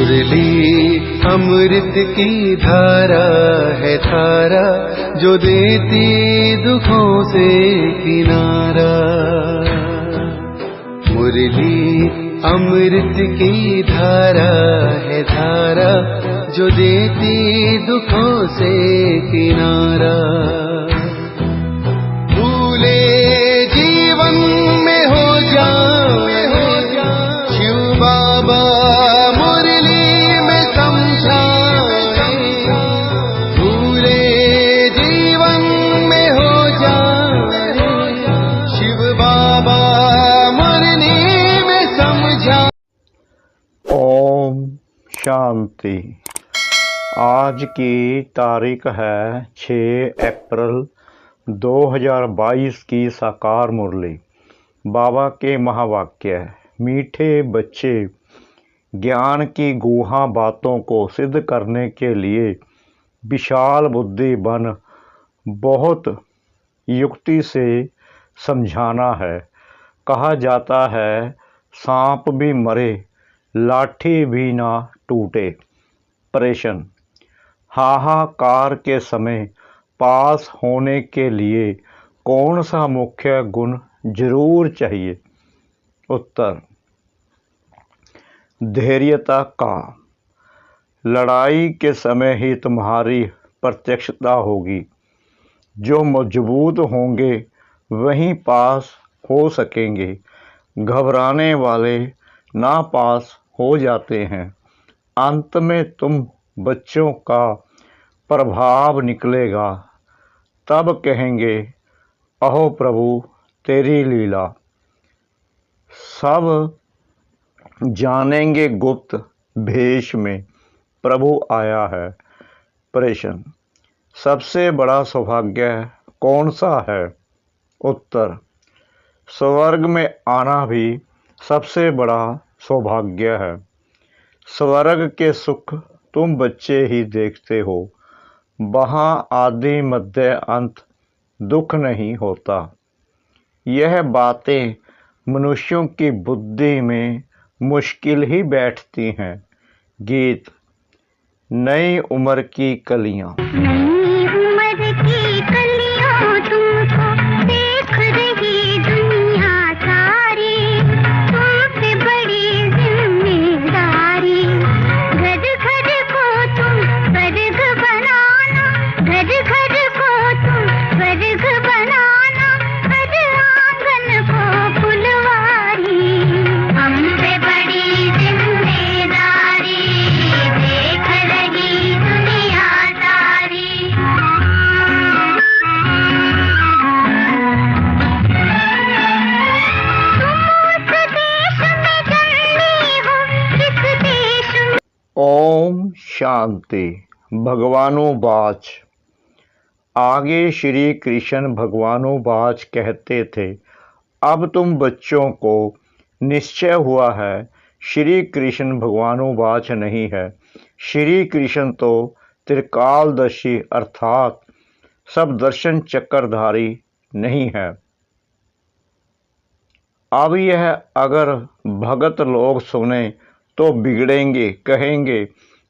मुरली अमृत की धारा है धारा, जो देती दुखों से किनारा। मुरली अमृत की धारा है धारा, जो देती दुखों से किनारा। भूले जीवन में हो जाए शिव बाबा मुरली में समझाए। भूले जीवन में हो जाए शिव बाबा मुरली में समझा। ओम शांति। आज की तारीख है 6 अप्रैल 2022 की साकार मुरली। बाबा के महावाक्य। मीठे बच्चे ज्ञान की गूढ़ बातों को सिद्ध करने के लिए विशाल बुद्धि बन बहुत युक्ति से समझाना है। कहा जाता है सांप भी मरे लाठी भी ना टूटे। प्रश्न। हाहाकार के समय पास होने के लिए कौन सा मुख्य गुण जरूर चाहिए? उत्तर। धैर्यता का। लड़ाई के समय ही तुम्हारी प्रत्यक्षता होगी। जो मजबूत होंगे वहीं पास हो सकेंगे। घबराने वाले ना पास हो जाते हैं। अंत में तुम बच्चों का प्रभाव निकलेगा। तब कहेंगे अहो प्रभु तेरी लीला। सब जानेंगे गुप्त भेष में प्रभु आया है। प्रश्न। सबसे बड़ा सौभाग्य कौन सा है? उत्तर। स्वर्ग में आना भी सबसे बड़ा सौभाग्य है। स्वर्ग के सुख तुम बच्चे ही देखते हो। वहाँ आदि मध्य अंत दुख नहीं होता। यह बातें मनुष्यों की बुद्धि में मुश्किल ही बैठती हैं। गीत। नई उम्र की कलियाँ। ओम शांति। भगवानुवाच। आगे श्री कृष्ण भगवानुवाच कहते थे, अब तुम बच्चों को निश्चय हुआ है। श्री कृष्ण भगवानुवाच नहीं है। श्री कृष्ण तो त्रिकालदर्शी अर्थात सब दर्शन चक्रधारी नहीं है। अब यह अगर भगत लोग सुने तो बिगड़ेंगे, कहेंगे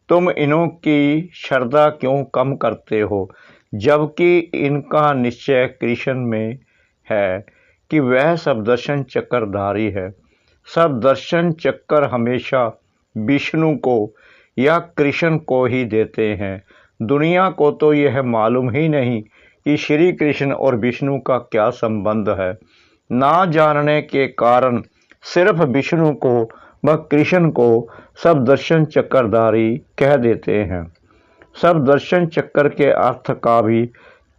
तुम इन्हों की श्रद्धा क्यों कम करते हो, जबकि इनका निश्चय कृष्ण में है कि वह सब दर्शन चक्रधारी है। सब दर्शन चक्र हमेशा विष्णु को या कृष्ण को ही देते हैं। दुनिया को तो यह मालूम ही नहीं कि श्री कृष्ण और विष्णु का क्या संबंध है। ना जानने के कारण सिर्फ विष्णु को व कृष्ण को सब दर्शन चक्रधारी कह देते हैं। सब दर्शन चक्र के अर्थ का भी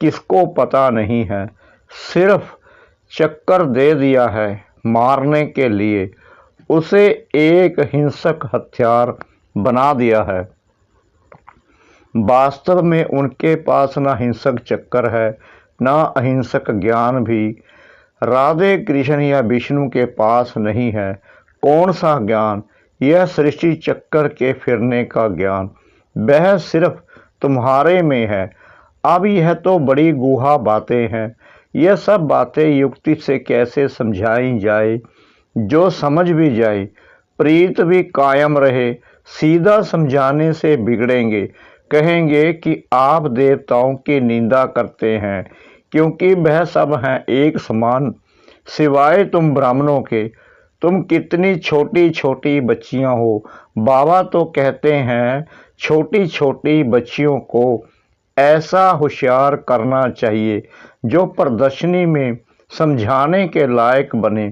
किसको पता नहीं है। सिर्फ चक्कर दे दिया है मारने के लिए। उसे एक हिंसक हथियार बना दिया है। वास्तव में उनके पास ना हिंसक चक्कर है ना अहिंसक ज्ञान भी। राधे कृष्ण या विष्णु के पास नहीं है। कौन सा ज्ञान? यह सृष्टि चक्कर के फिरने का ज्ञान। वह सिर्फ तुम्हारे में है। अब यह तो बड़ी गूढ़ बातें हैं। यह सब बातें युक्ति से कैसे समझाई जाए? जो समझ भी जाए, प्रीत भी कायम रहे सीधा समझाने से बिगड़ेंगे, कहेंगे कि आप देवताओं की निंदा करते हैं क्योंकि वह सब हैं एक समान, सिवाय तुम ब्राह्मणों के। तुम कितनी छोटी छोटी बच्चियां हो। बाबा तो कहते हैं छोटी छोटी बच्चियों को ऐसा होशियार करना चाहिए जो प्रदर्शनी में समझाने के लायक बने।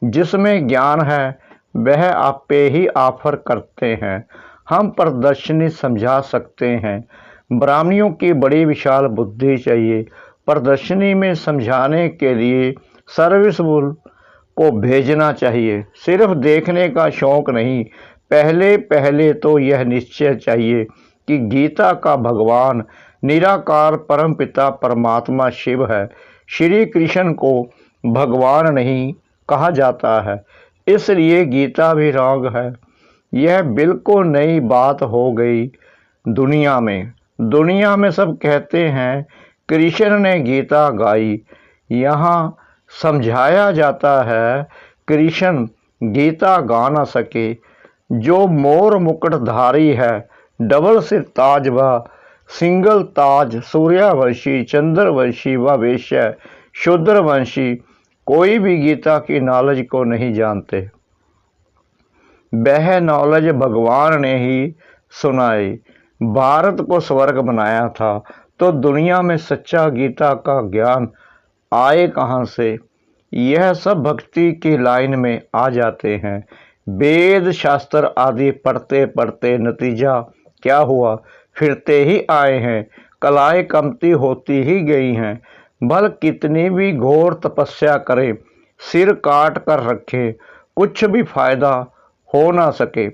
जिसमें ज्ञान है वह आपे ही ऑफर करते हैं, हम प्रदर्शनी समझा सकते हैं। ब्राह्मणियों की बड़ी विशाल बुद्धि चाहिए। प्रदर्शनी में समझाने के लिए सर्विसबुल को भेजना चाहिए, सिर्फ देखने का शौक नहीं। पहले पहले तो यह निश्चय चाहिए कि गीता का भगवान निराकार परमपिता परमात्मा शिव है। श्री कृष्ण को भगवान नहीं कहा जाता है, इसलिए गीता भी रॉन्ग है। यह बिल्कुल नई बात हो गई दुनिया में। दुनिया में सब कहते हैं कृष्ण ने गीता गाई। यहाँ समझाया जाता है कृष्ण गीता गा ना सके। जो मोर मुकुटधारी है, डबल सिर ताज व सिंगल ताज, सूर्यवंशी, चंद्रवंशी व वैश्य, शूद्रवंशी, कोई भी गीता की नॉलेज को नहीं जानते। वह नॉलेज भगवान ने ही सुनाई। भारत को स्वर्ग बनाया था तो दुनिया में सच्चा गीता का ज्ञान आए कहाँ से? यह सब भक्ति की लाइन में आ जाते हैं। वेद शास्त्र आदि पढ़ते पढ़ते नतीजा क्या हुआ? फिरते ही आए हैं, कलाएं कमती होती ही गई हैं। भल कितनी भी घोर तपस्या करें, सिर काट कर रखें, कुछ भी फायदा हो ना सके।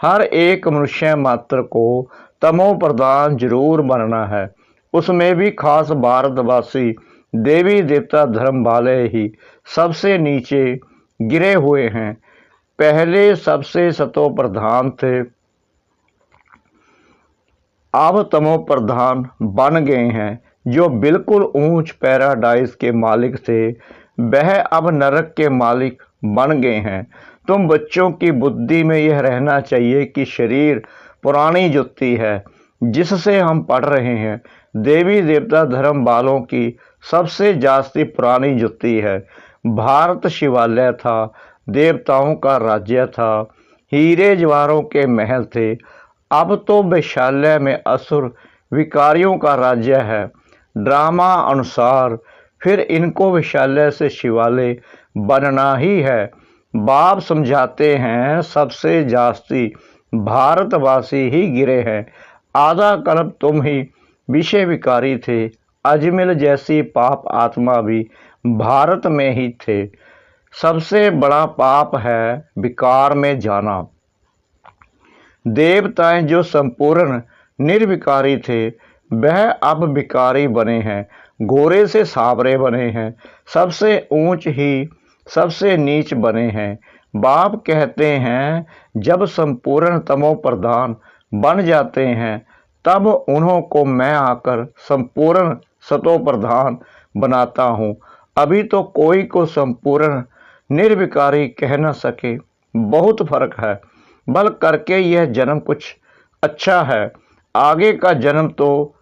हर एक मनुष्य मात्र को तमो प्रधान जरूर बनना है। उसमें भी खास भारतवासी देवी देवता धर्म वाले ही सबसे नीचे गिरे हुए हैं। पहले सबसे सतो प्रधान थे, अब तमो प्रधान बन गए हैं। जो बिल्कुल ऊंच पैराडाइज के मालिक थे वह अब नरक के मालिक बन गए हैं। तुम बच्चों की बुद्धि में यह रहना चाहिए कि शरीर पुरानी जुत्ती है जिससे हम पढ़ रहे हैं। देवी देवता धर्म वालों की सबसे जास्ती पुरानी जुत्ती है। भारत शिवालय था, देवताओं का राज्य था, हीरे जवाहरों के महल थे। अब तो वैशाल्य में असुर विकारियों का राज्य है। ड्रामा अनुसार फिर इनको वैशाल्य से शिवालय बनना ही है। बाप समझाते हैं सबसे जास्ती भारतवासी ही गिरे हैं। आधा कल्प तुम ही विषय विकारी थे। अजमिल जैसी पाप आत्मा भी भारत में ही थे। सबसे बड़ा पाप है विकार में जाना। देवताएं जो संपूर्ण निर्विकारी थे वह अब विकारी बने हैं, गोरे से सावरे बने हैं, सबसे ऊंच ही सबसे नीच बने हैं। बाप कहते हैं जब संपूर्ण तमो प्रधान बन जाते हैं तब उन्हों को मैं आकर संपूर्ण सतो प्रधान बनाता हूँ। अभी तो कोई को संपूर्ण निर्विकारी कह न सके। बहुत फर्क है। बल करके यह जन्म कुछ अच्छा है, आगे का जन्म तो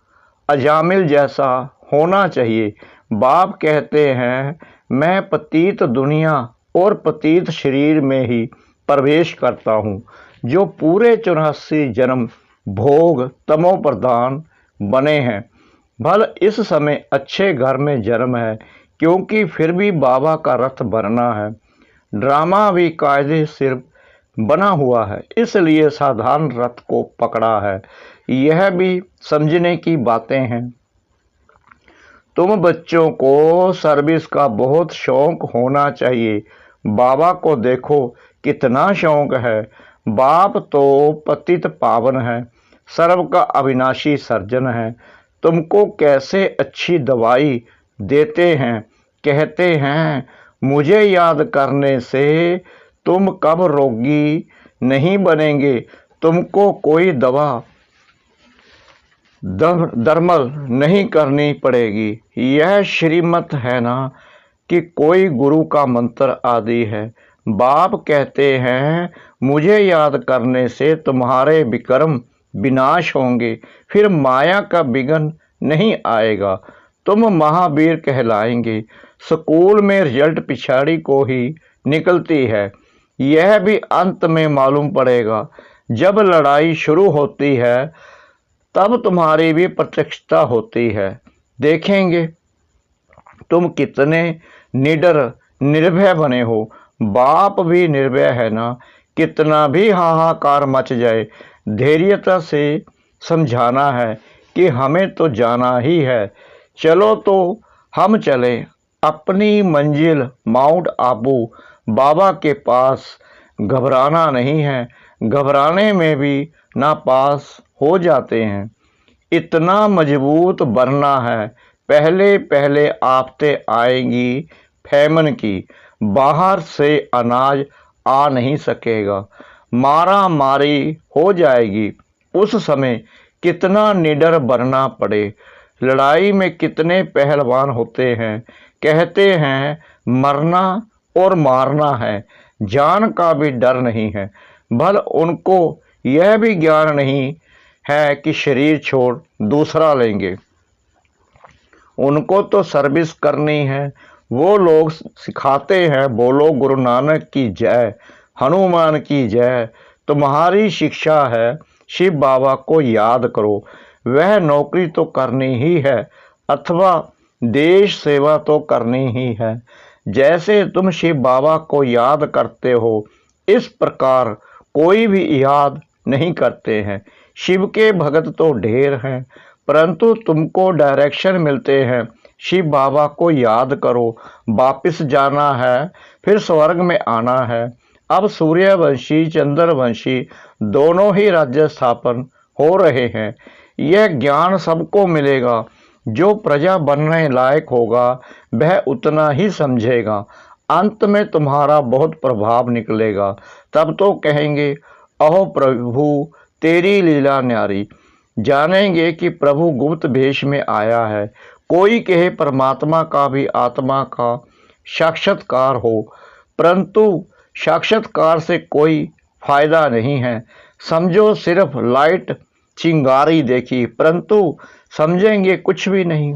अजामिल जैसा होना चाहिए। बाप कहते हैं मैं पतित दुनिया और पतित शरीर में ही प्रवेश करता हूँ। जो पूरे 84 जन्म भोग तमो प्रधान बने हैं। भल इस समय अच्छे घर में जन्म है क्योंकि फिर भी बाबा का रथ बनना है। ड्रामा भी कायदे सिर्फ बना हुआ है, इसलिए साधारण रथ को पकड़ा है। यह भी समझने की बातें हैं। तुम बच्चों को सर्विस का बहुत शौक होना चाहिए। बाबा को देखो कितना शौक है। बाप तो पतित पावन है, सर्व का अविनाशी सर्जन है। तुमको कैसे अच्छी दवाई देते हैं। कहते हैं मुझे याद करने से तुम कब रोगी नहीं बनेंगे, तुमको कोई दवा दरमल नहीं करनी पड़ेगी। यह श्रीमत है ना कि कोई गुरु का मंत्र आदि है। बाप कहते हैं मुझे याद करने से तुम्हारे विक्रम विनाश होंगे, फिर माया का विघ्न नहीं आएगा, तुम महावीर कहलाएंगे। स्कूल में रिजल्ट पिछाड़ी को ही निकलती है, यह भी अंत में मालूम पड़ेगा। जब लड़ाई शुरू होती है तब तुम्हारी भी प्रत्यक्षता होती है। देखेंगे तुम कितने निडर निर्भय बने हो। बाप भी निर्भय है ना। कितना भी हाहाकार मच जाए, धैर्यता से समझाना है कि हमें तो जाना ही है। चलो तो हम चले अपनी मंजिल माउंट आबू बाबा के पास। घबराना नहीं है, घबराने में भी नापास हो जाते हैं। इतना मजबूत बनना है, पहले पहले आफतें आएगी फैमन की, बाहर से अनाज आ नहीं सकेगा, मारा मारी हो जाएगी। उस समय कितना निडर बनना पड़े। लड़ाई में कितने पहलवान होते हैं, कहते हैं मरना और मारना है, जान का भी डर नहीं है। भल उनको यह भी ज्ञान नहीं है कि शरीर छोड़ दूसरा लेंगे। उनको तो सर्विस करनी है। वो लोग सिखाते हैं बोलो गुरु नानक की जय, हनुमान की जय। तुम्हारी शिक्षा है शिव बाबा को याद करो। वह नौकरी तो करनी ही है अथवा देश सेवा तो करनी ही है। जैसे तुम शिव बाबा को याद करते हो, इस प्रकार कोई भी याद नहीं करते हैं। शिव के भगत तो ढेर हैं, परंतु तुमको डायरेक्शन मिलते हैं शिव बाबा को याद करो, वापिस जाना है, फिर स्वर्ग में आना है। अब सूर्यवंशी चंद्रवंशी दोनों ही राज्य स्थापन हो रहे हैं। यह ज्ञान सबको मिलेगा। जो प्रजा बनने लायक होगा वह उतना ही समझेगा। अंत में तुम्हारा बहुत प्रभाव निकलेगा। तब तो कहेंगे अहो प्रभु तेरी लीला न्यारी। जानेंगे कि प्रभु गुप्त भेष में आया है। कोई कहे परमात्मा का भी आत्मा का साक्षात्कार हो, परंतु साक्षात्कार से कोई फायदा नहीं है। समझो सिर्फ लाइट चिंगारी देखी, परंतु समझेंगे कुछ भी नहीं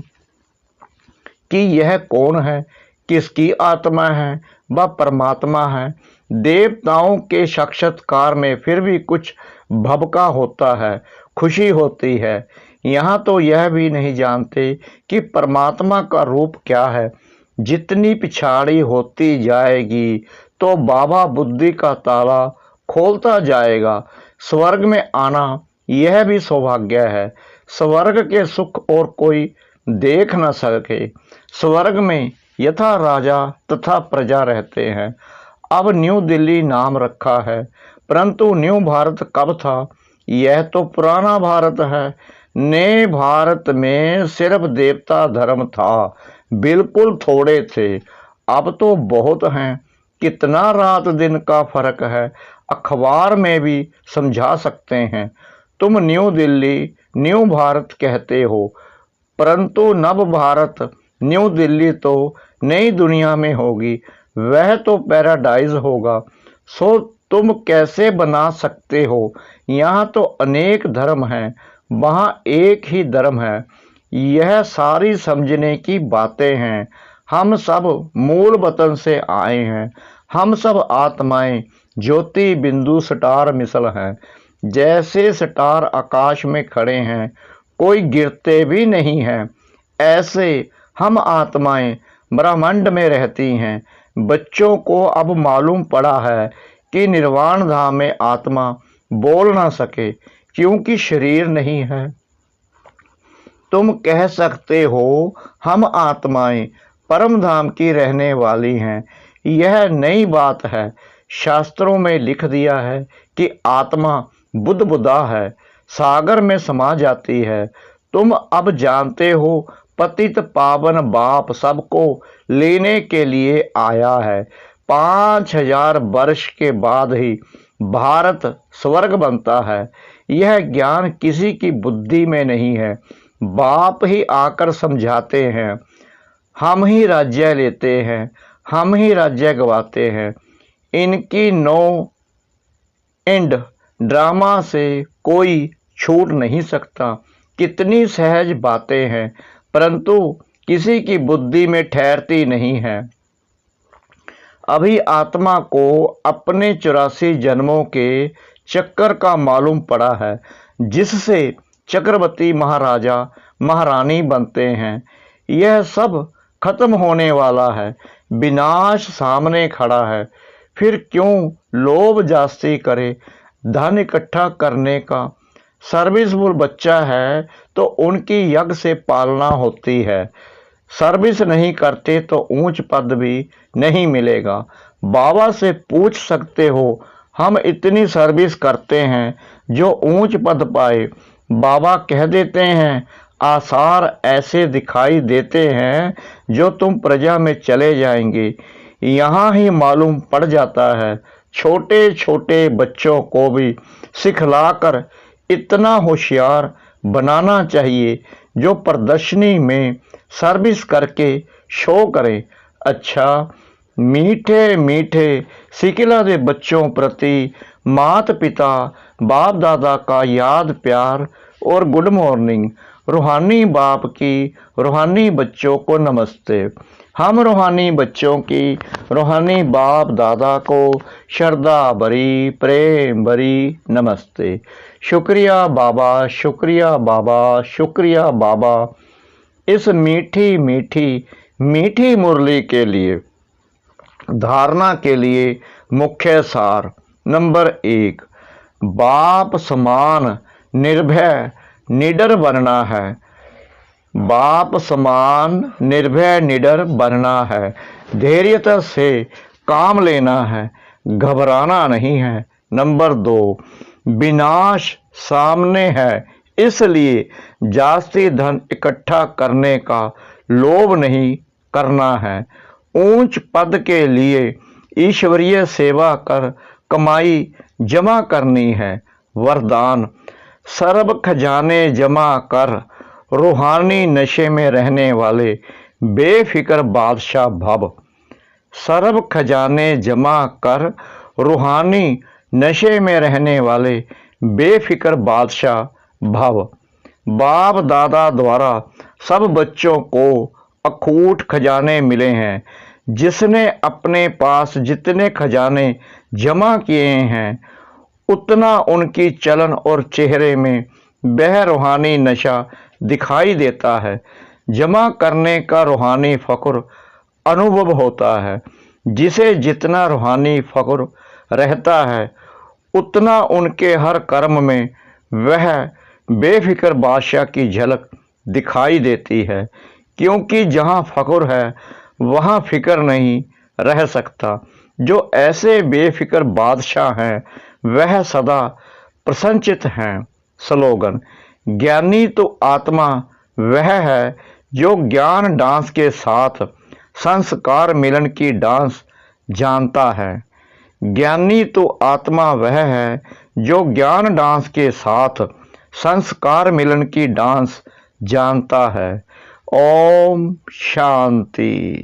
कि यह कौन है, किसकी आत्मा है, वह परमात्मा है। देवताओं के साक्षात्कार में फिर भी कुछ भबका होता है, खुशी होती है। यहाँ तो यह भी नहीं जानते कि परमात्मा का रूप क्या है। जितनी पिछाड़ी होती जाएगी तो बाबा बुद्धि का ताला खोलता जाएगा। स्वर्ग में आना यह भी सौभाग्य है। स्वर्ग के सुख और कोई देख न सके। स्वर्ग में यथा राजा तथा प्रजा रहते हैं। अब न्यू दिल्ली नाम रखा है, परंतु न्यू भारत कब था? यह तो पुराना भारत है। नए भारत में सिर्फ देवता धर्म था, बिल्कुल थोड़े थे, अब तो बहुत हैं। कितना रात दिन का फर्क है, अखबार में भी समझा सकते हैं। तुम न्यू दिल्ली न्यू भारत कहते हो, परंतु नव भारत न्यू दिल्ली तो नई दुनिया में होगी, वह तो पैराडाइज होगा। सो तुम कैसे बना सकते हो? यहाँ तो अनेक धर्म हैं, वहाँ एक ही धर्म है। यह सारी समझने की बातें हैं। हम सब मूल वतन से आए हैं। हम सब आत्माएं ज्योति बिंदु स्टार मिसल हैं। जैसे स्टार आकाश में खड़े हैं, कोई गिरते भी नहीं हैं, ऐसे हम आत्माएं ब्रह्मांड में रहती हैं। बच्चों को अब मालूम पड़ा है कि निर्वाण धाम में आत्मा बोल ना सके, क्योंकि शरीर नहीं है। तुम कह सकते हो हम आत्माएं परम धाम की रहने वाली हैं। यह नई बात है। शास्त्रों में लिख दिया है कि आत्मा बुदबुदा है, सागर में समा जाती है। तुम अब जानते हो पतित पावन बाप सबको लेने के लिए आया है। 5000 वर्ष के बाद ही भारत स्वर्ग बनता है। यह ज्ञान किसी की बुद्धि में नहीं है, बाप ही आकर समझाते हैं। हम ही राज्य लेते हैं, हम ही राज्य गवाते हैं। इनकी नो एंड ड्रामा से कोई छूट नहीं सकता। कितनी सहज बातें हैं, परंतु किसी की बुद्धि में ठहरती नहीं है। अभी आत्मा को अपने 84 जन्मों के चक्कर का मालूम पड़ा है, जिससे चक्रवर्ती महाराजा महारानी बनते हैं। यह सब खत्म होने वाला है, विनाश सामने खड़ा है। फिर क्यों लोभ जास्ती करे धन इकट्ठा करने का। सर्विसफुल बच्चा है तो उनकी यज्ञ से पालना होती है। सर्विस नहीं करते तो ऊंच पद भी नहीं मिलेगा। बाबा से पूछ सकते हो, हम इतनी सर्विस करते हैं जो ऊंच पद पाए। बाबा कह देते हैं, आसार ऐसे दिखाई देते हैं जो तुम प्रजा में चले जाएंगे। यहाँ ही मालूम पड़ जाता है। छोटे छोटे बच्चों को भी सिखलाकर इतना होशियार बनाना चाहिए जो प्रदर्शनी में सर्विस करके शो करें। अच्छा, मीठे मीठे सिखला दे बच्चों प्रति माता पिता बाप दादा का याद प्यार और गुड मॉर्निंग। रूहानी बाप की रूहानी बच्चों को नमस्ते। हम रूहानी बच्चों की रूहानी बाप दादा को श्रद्धा भरी प्रेम भरी नमस्ते। शुक्रिया बाबा, शुक्रिया बाबा, शुक्रिया बाबा, इस मीठी मीठी मीठी मुरली के लिए। धारणा के लिए मुख्य सार नंबर 1, बाप समान निर्भय निडर बनना है। बाप समान निर्भय निडर बनना है। धैर्यता से काम लेना है, घबराना नहीं है। नंबर 2, विनाश सामने है, इसलिए जास्ती धन इकट्ठा करने का लोभ नहीं करना है। ऊंच पद के लिए ईश्वरीय सेवा कर कमाई जमा करनी है। वरदान, सर्व खजाने जमा कर रूहानी नशे में रहने वाले बेफिक्र बादशाह भव। सर्व खजाने जमा कर रूहानी नशे में रहने वाले बेफिक्र बादशाह भव। बाप दादा द्वारा सब बच्चों को अखूट खजाने मिले हैं। जिसने अपने पास जितने खजाने जमा किए हैं, उतना उनकी चलन और चेहरे में वह रूहानी नशा दिखाई देता है। जमा करने का रूहानी फक्र अनुभव होता है। जिसे जितना रूहानी फक्र रहता है, उतना उनके हर कर्म में वह बेफिक्र बादशाह की झलक दिखाई देती है। क्योंकि जहाँ फक्र है वहाँ फिक्र नहीं रह सकता। जो ऐसे बेफिक्र बादशाह हैं वह सदा प्रसन्नचित हैं। स्लोगन, ज्ञानी तो आत्मा वह है जो ज्ञान डांस के साथ संस्कार मिलन की डांस जानता है। ज्ञानी तो आत्मा वह है जो ज्ञान डांस के साथ संस्कार मिलन की डांस जानता है। ओम शांति।